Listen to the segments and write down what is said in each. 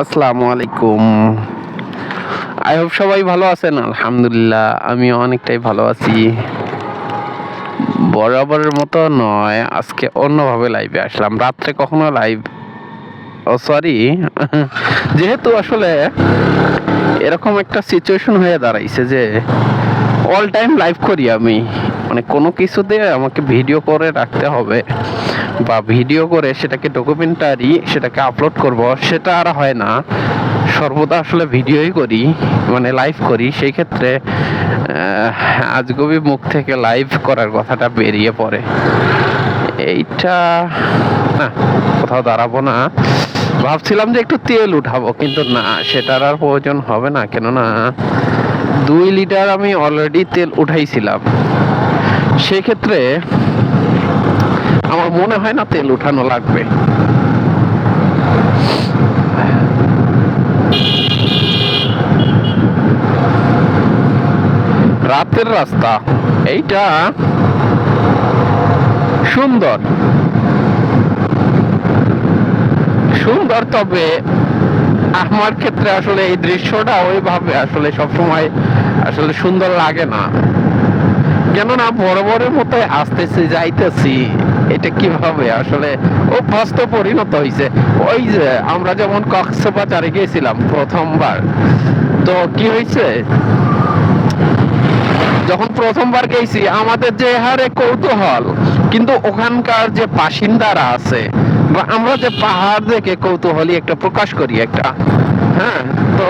আসসালামু আলাইকুম। I hope সবাই ভালো আছেন। আলহামদুলিল্লাহ আমি অনেকটাই ভালো আছি। বরাবরের মতো নয়, আজকে অন্যভাবে লাইভে আসলাম। রাত্রে কখনো লাইভ সরি যেহেতু আসলে এরকম একটা সিচুয়েশন হয়ে দাঁড়াইছে যে অল টাইম লাইভ করি আমি, মানে কোনো কিছুতে আমাকে ভিডিও করে রাখতে হবে বা ভিডিও করে সেটাকে ডকুমেন্টারি সেটাকে আপলোড করব, সেটা আর হয় না। সর্বদা আসলে ভিডিওই করি, মানে লাইভ করি। সেই ক্ষেত্রে আজগবি মুখ থেকে লাইভ করার কথাটা বেরিয়ে পড়ে। এইটা না, কোথাও দাঁড়াবো না। ভাবছিলাম যে একটু তেল উঠাবো, কিন্তু না, সেটার আর প্রয়োজন হবে না। কেননা 2 লিটার আমি অলরেডি তেল উঠাইছিলাম। সেক্ষেত্রে আমার মনে হয় না তেল উঠানো লাগবে। রাতের রাস্তা এইটা সুন্দর সুন্দর, তবে আমার ক্ষেত্রে আসলে এই দৃশ্যটা ওইভাবে আসলে সবসময় আসলে সুন্দর লাগে না। কেননা বরাবরের মতো আসতেছি যাইতেছি, এটা কিভাবে আসলে অভ্যস্ত পরিণত হয়েছে। ওই যে আমরা যেমন কক্সবাজারে গেছিলাম প্রথমবার, তো কি হয়েছে, যখন প্রথমবার গেছি আমাদের যে হারে কৌতূহল, কিন্তু ওখানকার যে বাসিন্দারা আছে বা আমরা যে পাহাড় দেখে কৌতূহলী একটা প্রকাশ করি একটা, হ্যাঁ, তো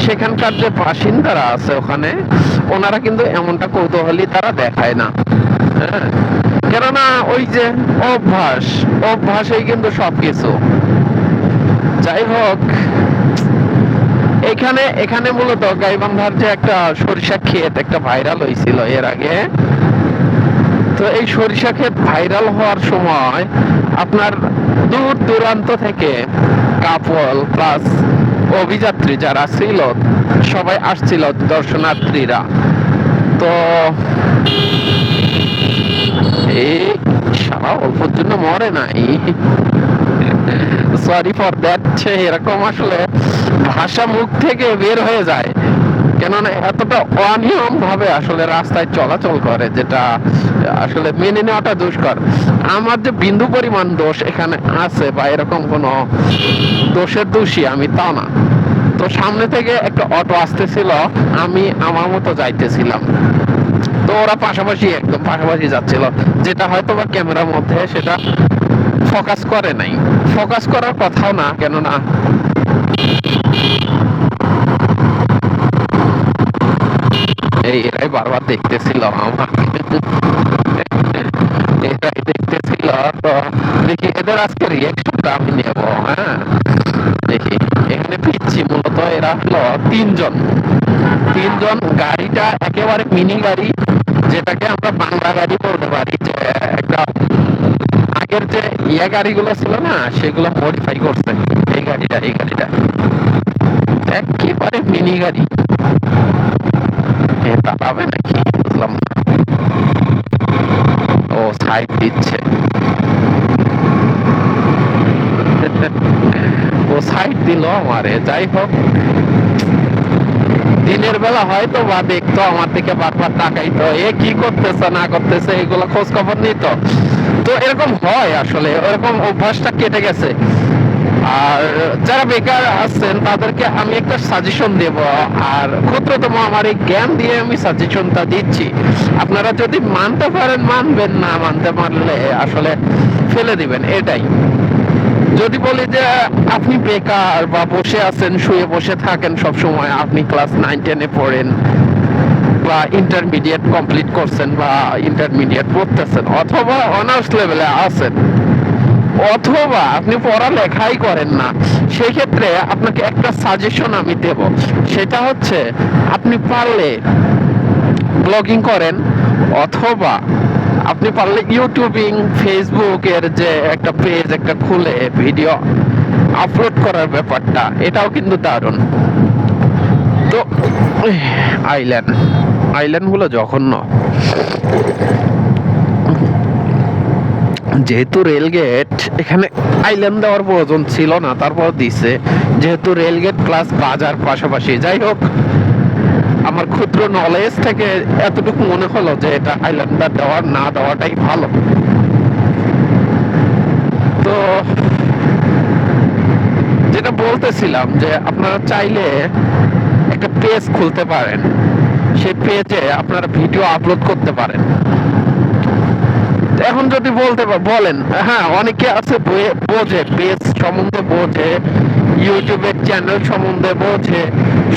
সেখানকার যে বাসিন্দারা আছে ওখানে, ওনারা কিন্তু এমনটা কৌতূহলী তারা দেখায় না। হ্যাঁ, কেননা ওই যে অভ্যাসই কিন্তু সবকিছু। যাই হোক, এখানে মূলত গাইবান্ধার যে একটা সরিষা ক্ষেত একটা ভাইরাল হয়েছিল এর আগে। তো এই সরিষা ক্ষেত ভাইরাল হওয়ার সময় আপনার দূর দূরান্ত থেকে কাপল প্লাস অভিযাত্রী যারা ছিল সবাই আসছিল, দর্শনার্থীরা। তো এই সারা অল্পর জন্য মরে নাই, সরি ফর দ্যাট। এরকম আসলে ভাষা মুখ থেকে বের হয়ে যায়, কেননা এতটা অনিয়ম ভাবে আসলে রাস্তায় চলাচল করে, যেটা আসলে মেনে নেওয়াটা দুষ্কর। আমার যে বিন্দু পরিমাণ দোষ এখানে আছে বা এরকম কোনো দোষের দোষী আমি তা না। তো সামনে থেকে একটা অটো আসতেছিল, আমি আমার মতো যাইতেছিলাম, তো ওরা একদম পাশাপাশি যাচ্ছিল, যেটা হয়তো বা ক্যামেরার মধ্যে সেটা ফোকাস করে নাই। ফোকাস করার কথাও না, কেননা এরাই বারবার দেখতেছিল আমাকে, এরাই দেখতেছিল। তো দেখি এদের আজকে রিয়াকশনটা আমি নেব। হ্যাঁ, দেখি এখানে পিচ্ছি মূলত এরা হলো তিনজন। গাড়িটা একেবারে মিনি গাড়ি, যেটাকে আমরা বাংলা গাড়ি বলতে পারি। যে একটা আগের যে গাড়িগুলো ছিল না, সেগুলো মডিফাই করছে এই গাড়িটা একেবারে মিনি গাড়ি। দাঁড়াবে নাকি বুঝলাম না। ও সাইড দিচ্ছে, ও সাইড দিল আমারে। যাই হোক, দিনের বেলা হয়তো বা দেখতো আমার দিকে বারবার তাকাইতো, এ কি করতেছে না করতেছে এগুলো খোঁজ খবর নিত। তো এরকম হয় আসলে, ওরকম অভ্যাসটা কেটে গেছে। আর যারা বেকার আছেন তাদেরকে আমি একটা সাজেশন দেব, আর ক্ষুদ্রতম আমার এই জ্ঞান দিয়ে আমি সাজেশনটা দিচ্ছি। আপনারা যদি মানতে পারেন মানবেন, না মানতে পারলে আসলে ফেলে দিবেন, এটাই। যদি বলি যে আপনি বেকার বা বসে আছেন, শুয়ে বসে থাকেন সব সময়, আপনি ক্লাস 9-10-এ পড়েন বা ইন্টারমিডিয়েট কমপ্লিট করছেন বা ইন্টারমিডিয়েট পড়তেছেন অথবা অনার্স লেভেলে আছেন, অথবা আপনি পড়ালেখাই করেন না, সেই ক্ষেত্রে আপনাকে একটা সাজেশন আমি দেব। সেটা হচ্ছে, আপনি পারলে ব্লগিং করেন, অথবা আপনি পারলে ইউটিউবিং, ফেসবুকের যে একটা পেজ একটা খুলে ভিডিও আপলোড করার ব্যাপারটা, এটাও কিন্তু দারুণ। তো আইল্যান্ড গুলো জঘন্য। যেহেতু রেলগেট এখানে আইল্যান্ড দেওয়ার প্রয়োজন ছিল না, তারপর দিছে, যেহেতু রেলগেট প্লাস বাজার পাশাপাশি। যাই হোক, আমার ক্ষুদ্র নলেজ থেকে এতটুকু মনে হলো যে এটা আইল্যান্ডার দেওয়ার না দেওয়াটাই ভালো। তো যেটা বলতেছিলাম যে আপনারা চাইলে একটা পেজ খুলতে পারেন, সেই পেজে আপনারা ভিডিও আপলোড করতে পারেন। এখন যদি বলেন, হ্যাঁ অনেকে আছে বোঝে, পেজ সম্বন্ধে বোঝে, ইউটিউবের চ্যানেল সম্বন্ধে বোঝে,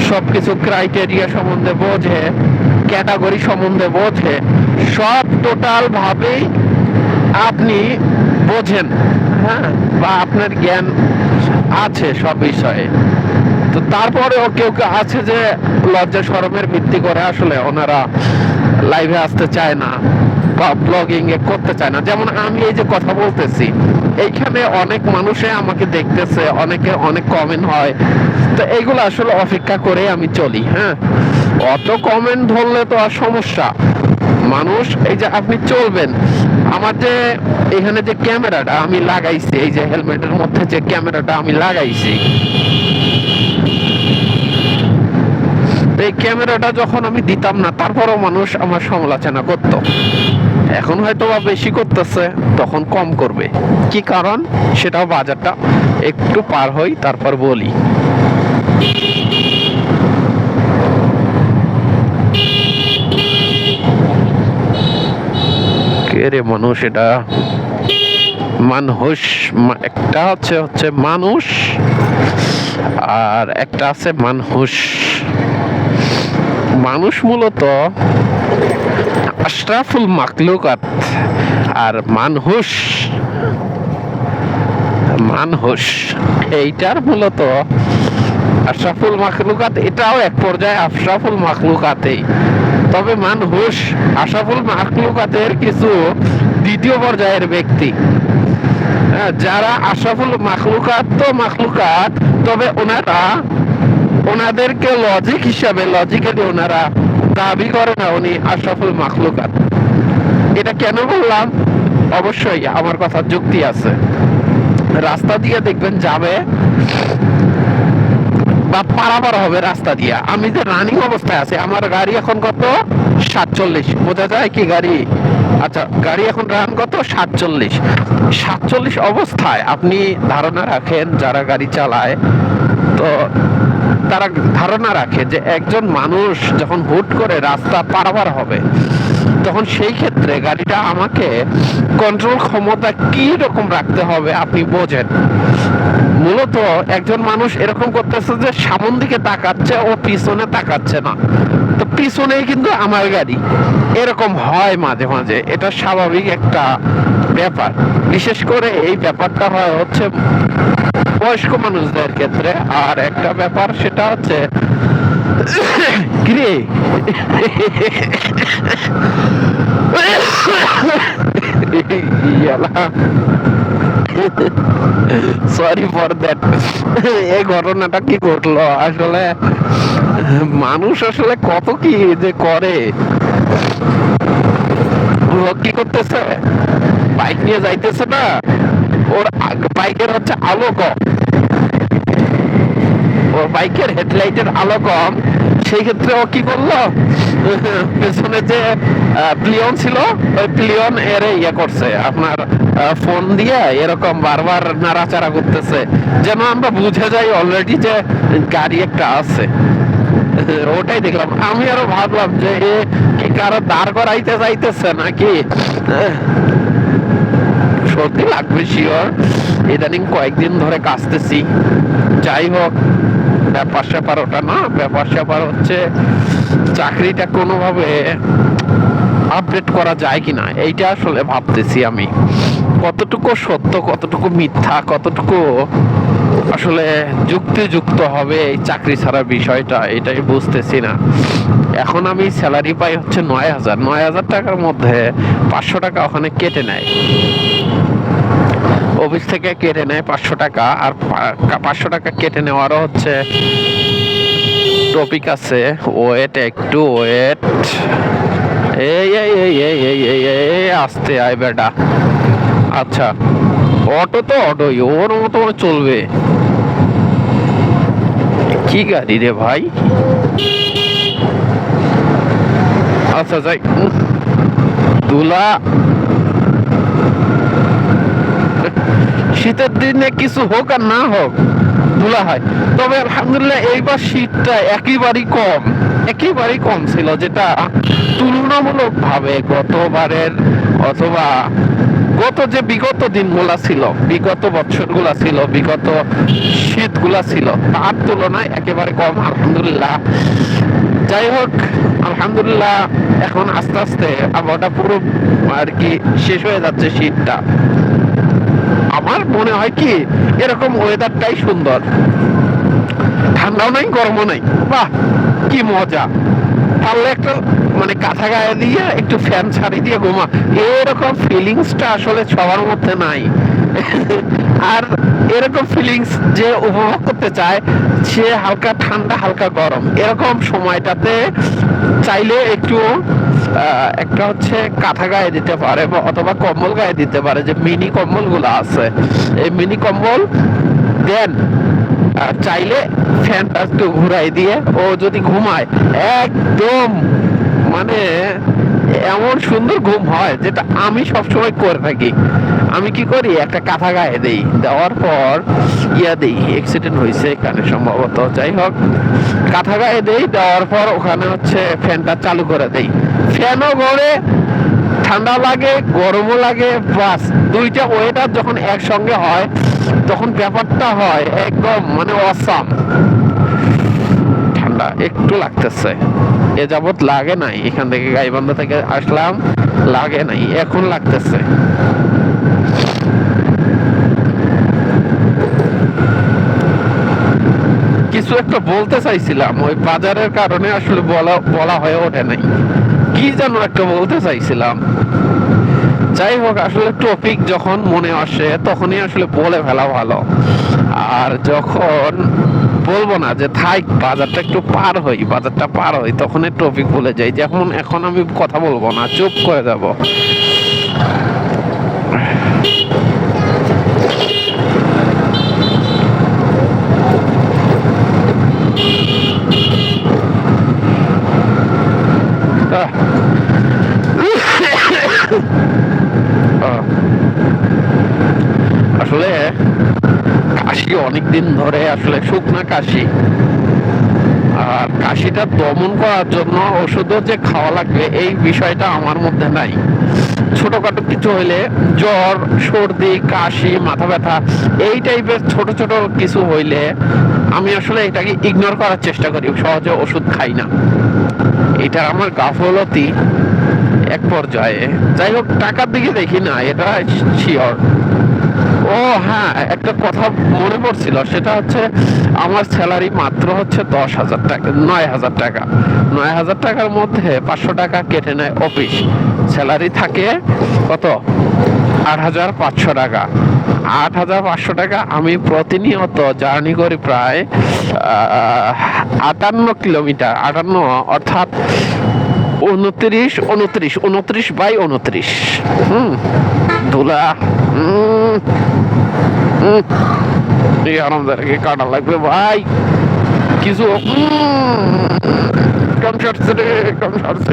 সবকিছু ক্রাইটেরিয়া সম্বন্ধে বোঝে, ক্যাটাগরি সম্বন্ধে বোঝে, সব টোটাল ভাবেই আপনি বোঝেন, হ্যাঁ, বা আপনার জ্ঞান আছে সব বিষয়ে। তো তারপরেও কেউ কেউ আছে যে লজ্জা শরমের ভিত্তি করে আসলে ওনারা লাইভে আসতে চায় না বা ব্লগিং এ করতে চায় না। যেমন আমি এই যে কথা বলতেছি, এইখানে অনেক মানুষে আমাকে দেখতেছে, অনেকে অনেক কমেন্ট হয়, তো এইগুলো আসলে অপেক্ষা করে আমি চলি। হ্যাঁ, অত কমেন্ট ধরলে তো আর সমস্যা। মানুষ এই যে আপনি চলবেন, আমার যে এখানে যে ক্যামেরাটা আমি লাগাইছি, এই যে হেলমেটের মধ্যে যে ক্যামেরাটা আমি লাগাইছি, এই ক্যামেরাটা যখন আমি দিতাম না, তারপরও মানুষ আমার সমালোচনা করত। এখন হয়তো বা বেশি করতেছে, তখন কম করবে। কি কারণ সেটাও বাজারটা একটু পার হই তারপর বলি। কে রে মানুষ? এটা মানুষ, একটা হচ্ছে মানুষ আর একটা আছে মানুষ। মানুষ মূলত আশরাফুল মাখলুকাত, আর মানুষ এইটার মূলত আশরাফুল মাখলুকাত, এটাও এক পর্যায়ে আশরাফুল মাখলুকাতেই। তবে মানুষ আশরাফুল মাখলুকাতের কিছু দ্বিতীয় পর্যায়ের ব্যক্তি, যারা আশরাফুল মাখলুকাত তো মাখলুকাত, তবে ওনাদেরকে লজিক হিসাবে লজিক্যালি ওনারা দাবি করে না উনি আশরাফুল মাখলুকাত। এটা কেন বললাম? অবশ্যই আমার কথা যুক্তি আছে। রাস্তা দিয়ে দেখবেন যাবে বা পারাপার হবে রাস্তা দিয়া, আমি যে রানিং অবস্থায় আছে, আমার গাড়ি এখন কত 47, বোঝা যায় কি গাড়ি? আচ্ছা, গাড়ি এখন রান কত 47 অবস্থায় আপনি ধারণা রাখেন, যারা গাড়ি চালায় তো তারা ধারণা রাখে যে একজন মানুষ যখন হুট করে রাস্তা পারাপার হবে, তখন সেই ক্ষেত্রে গাড়িটা আমাকে কন্ট্রোল ক্ষমতা কি রকম রাখতে হবে আপনি বোঝেন। মূলত একজন মানুষ এরকম করতেছে যে সামন দিকে তাকাচ্ছে ও পিছনে তাকাচ্ছে না, তো পিছনেই কিন্তু আমার গাড়ি। এরকম হয় মাঝে মাঝে, এটা স্বাভাবিক একটা ব্যাপার। বিশেষ করে এই ব্যাপারটা হয় হচ্ছে বয়স্ক মানুষদের ক্ষেত্রে। আর একটা ব্যাপার সেটা হচ্ছে কিরে সরি ফর দ্যাট। এই ঘটনাটা কি ঘটলো আসলে? মানুষ আসলে কত কি যে করে। কি করতেছে, বাইক নিয়ে যাইতেছে না, ওর বাইকের হচ্ছে আলো কম, ওর বাইকের হেডলাইটের আলো কম। সেই ক্ষেত্রে ও কি করলো, পেছনে যে প্লিয়ন ছিল ওই প্লিয়ন এর ইয়ে করছে, আপনার ফোন দিয়ে এরকম বারবার নাড়াচাড়া করতেছে, যেন আমরা বুঝে যাই অলরেডি যে গাড়ি একটা আছে। ওটাই দেখলাম। আমি আরো ভাবলাম যে এ কি কারো দাঁড় করাইতে যাইতেছে নাকি। সত্যি লাগবে শিওর, ইদানিং কয়েকদিন ধরে কাজতেছি। যাই হোক, ব্যাপার স্যাপার ওটা না, ব্যাপার স্যাপার হচ্ছে চাকরিটা কোনোভাবে আপডেট করা যায় কিনা, এইটা আসলে ভাবতেছি আমি। কতটুকু সত্য, কতটুকু মিথ্যা, কতটুকু আসলে যুক্তিযুক্ত হবে এই চাকরি ছাড়ার বিষয়টা, এটাই বুঝতেছি না। এখন আমি স্যালারি পাই হচ্ছে 9,000 টাকার মধ্যে 500 টাকা ওখানে কেটে নেয়, অফিস থেকে কেটে নেয় 500 টাকা। আর 500 টাকা কেটে নেওয়ারও হচ্ছে টপিক আছে। ওয়েট, একটু ওয়েট। এই এই এই এই এই এই এই আস্তে আয় বেটা, আচ্ছা, অটো তো অটোই, ওর মতো চলবে। কি গাড়ি রে ভাই? আচ্ছা যাই, ধুলা। শীতের দিনে কিছু হোক আর না হোক ধুলা হয়, তবে আলহামদুলিল্লাহ এইবার শীতটা একেবারেই কম ছিল, যেটা তুলনামূলক ভাবে গতবারের অথবা গত যে বিগত দিনগুলা ছিল, বিগত বছরগুলা ছিল, বিগত শীতগুলা ছিল, তার তুলনায় একেবারে কম আলহামদুলিল্লাহ। যাই হোক, আলহামদুলিল্লাহ এখন আস্তে আস্তে আবহাওয়াটা পুরো আর কি শেষ হয়ে যাচ্ছে শীতটা। আমার মনে হয় কি এরকম ওয়েদারটাই সুন্দর, ঠান্ডাও নাই গরমও নাই, বাহ কি মজা। পারলে একটা মানে কাঁথা গায়ে দিয়ে একটু ফ্যান ছাড়ি দিয়ে ঘুমা, এরকম ফিলিংসটা আসলে সবার মধ্যে নাই। আর এরকম ফিলিংস যে উপভোগ করতে চায়, সে হালকা ঠান্ডা হালকা গরম এরকম সময়টাতে চাইলে একটু একটা হচ্ছে কাঁথা গায়ে দিতে পারে অথবা কম্বল গায়ে দিতে পারে, যে মিনি কম্বল গুলো আছে, এই মিনি কম্বল দেন। আর চাইলে ফ্যানটা একটু ঘুরাই দিয়ে ও যদি ঘুমায়, একদম মানে এমন সুন্দর ঘুম হয়, যেটা আমি সবসময় করে থাকি। আমি কি করি, একটা কাঁথা গায়ে দেই, দেওয়ার পর দেই, অ্যাক্সিডেন্ট হয়েছে এখানে সম্ভবত, যাই হোক কাঁথা গায়ে দেই, দেওয়ার পর ওখানে হচ্ছে ফ্যানটা চালু করে দেই, ফ্যানও ঘোরে, ঠান্ডা লাগে গরমও লাগে, বাস দুইটা ওয়েদার যখন একসঙ্গে হয় তখন ব্যাপারটা হয় একদম মানে অসাম। ঠান্ডা একটু লাগতেছে, এ যাবৎ লাগে নাই, এখান থেকে গাইবান্ধা থেকে আসলাম, লাগে নাই, এখন লাগতেছে। কিছু একটা বলতে চাইছিলাম, ওই বাজারের কারণে আসলে বলা হয়ে ওঠে নাই, কি যেন একটা বলতে চাইছিলাম। যাই হোক, আসলে টপিক যখন মনে আসে তখনই আসলে বলে ফেলা ভালো, আর যখন বলবো না যে থাক বাজারটা একটু বাজারটা পার হই, তখন টপিক ভুলে যাই। যেমন এখন আমি কথা বলবো না, চুপ করে যাব। আসলে কাশি অনেকদিন ধরে, আসলে শুকনা কাশি, আর কাশিটা দমন করার জন্য ওষুধও যে খাওয়া লাগবে এই বিষয়টা আমার মধ্যে নাই। ছোটখাটো কিছু হইলে, জ্বর সর্দি কাশি মাথা ব্যথা এই টাইপের ছোট ছোট কিছু হইলে আমি আসলে এটাকে ইগনোর করার চেষ্টা করি, সহজে ওষুধ খাই না। এটা আমার গাফলতি এক পর্যায়ে। যাই হোক, টাকার দিকে দেখি না, এটা শিওর। ও হ্যাঁ, একটা কথা মনে পড়ছিল, সেটা হচ্ছে আমার স্যালারি মাত্র হচ্ছে 10,000 টাকা, 9,000 টাকা। 9,000 টাকার মধ্যে 500 টাকা কেটে নেয় অফিস। স্যালারি থাকে কত? 8,500 টাকা। 8,500 টাকা আমি প্রতিনিয়ত জার্নি করি প্রায় 58 কিলোমিটার। 58 অর্থাৎ 29 ধুলা। আরামদায়ক কাটা লাগবে ভাই, কিছু কম সারছে রে, কম সারছে।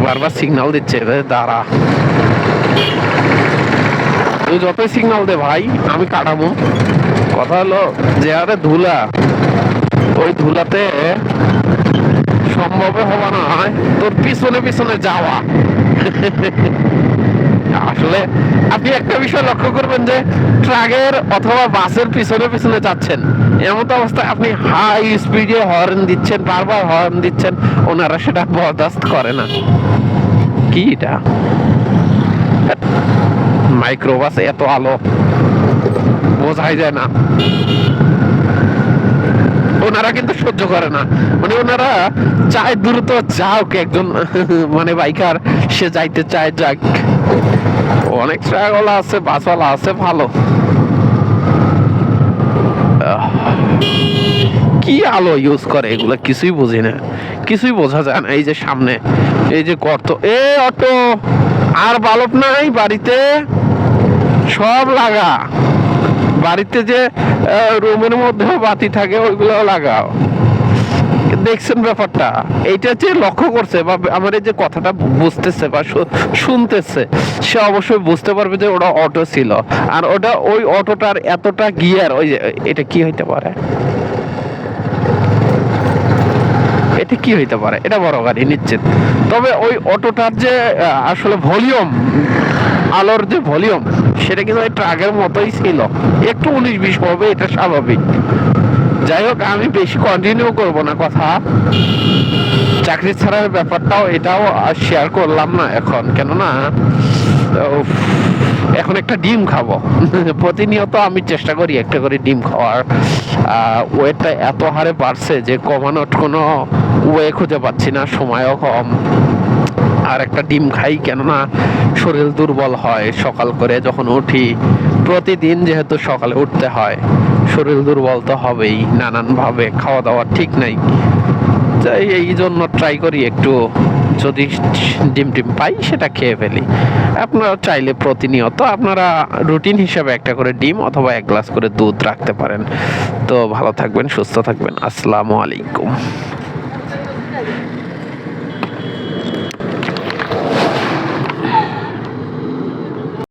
বারবার সিগন্যাল দিচ্ছে, দাঁড়া। তুই যতই সিগন্যাল দে ভাই, আমি কাটাবো। কথা হলো যে আরে ধুলা, ওই ধুলাতে সম্ভব হবে না তোর পিছনে পিছনে যাওয়া। আসলে আপনি একটা বিষয় লক্ষ্য করবেন, যে ট্রাকের অথবা বাসের পিছনে পিছনে যাচ্ছেন, এমন অবস্থায় আপনি হাই স্পিডে হর্ন দিচ্ছেন, বারবার হর্ন দিচ্ছেন, ওনারা সেটা বরদাস্ত করে না। কি এটা মাইক্রোবাস, এত আলো বোঝাই যায় না। ওনারা কিন্তু সহ্য করে না, মানে ওনারা চায় দ্রুত যাওক, একজন মানে বাইকার সে যাইতে চায় যাক। অনেক ট্রাকওয়ালা আছে, বাসওয়ালা আছে ভালো। কি আলো ইউজ করে এগুলো কিছুই বুঝি না, কিছুই বোঝা যায় না। এই যে সামনে এই যে গর্ত, এ অটো আর বাল্ব নাই বাড়িতে, সব লাগা। বাড়িতে যে রুমের মধ্যে বাতি থাকে ওইগুলো লাগাও। দেখছেন ব্যাপারটা? এইটা যে লক্ষ্য করছে বা আমার এই যে কথাটা বুঝতেছে বা শুনতেছে, সে অবশ্যই বুঝতে পারবে যে ওটা অটো ছিল। আর ওটা ওই অটোটার এতটা গিয়ার, ওই যে এটা কি হইতে পারে, এটা কি হইতে পারে, এটা বড় গাড়ি নিশ্চিত। তবে ওই অটোটার যে আসলে ভলিউম, আলোর যে ভলিউম, সেটা কিন্তু ওই ট্রাকের মতোই ছিল। একটু 19-20 হবে, এটা স্বাভাবিক। যাই হোক, আমি বেশি কন্টিনিউ করব না কথা। চাকরি ছাড়ার ব্যাপারটাও এটাও শেয়ার করলাম না এখন, কেননা এখন একটা ডিম খাবো। প্রতিনিয়ত আমি চেষ্টা করি একটা করে ডিম খাওয়ার। ওয়েটটা এত হারে বাড়ছে যে কমানোর কোনো ওয়ে খুঁজে পাচ্ছি না, সময়ও কম। আর একটা ডিম খাই, কেননা শরীর দুর্বল হয় সকাল করে যখন উঠি। প্রতিদিন যেহেতু সকালে উঠতে হয়, শরীর দুর্বল তো হবেই নানানভাবে, খাওয়া দাওয়া ঠিক নাই। তাই এই জন্য ট্রাই করি একটু, যদি ডিম পাই সেটা খেয়ে ফেলি। আপনারা চাইলে প্রতিনিয়ত আপনারা রুটিন হিসাবে একটা করে ডিম অথবা 1 গ্লাস করে দুধ রাখতে পারেন। তো ভালো থাকবেন, সুস্থ থাকবেন। আসসালামু আলাইকুম।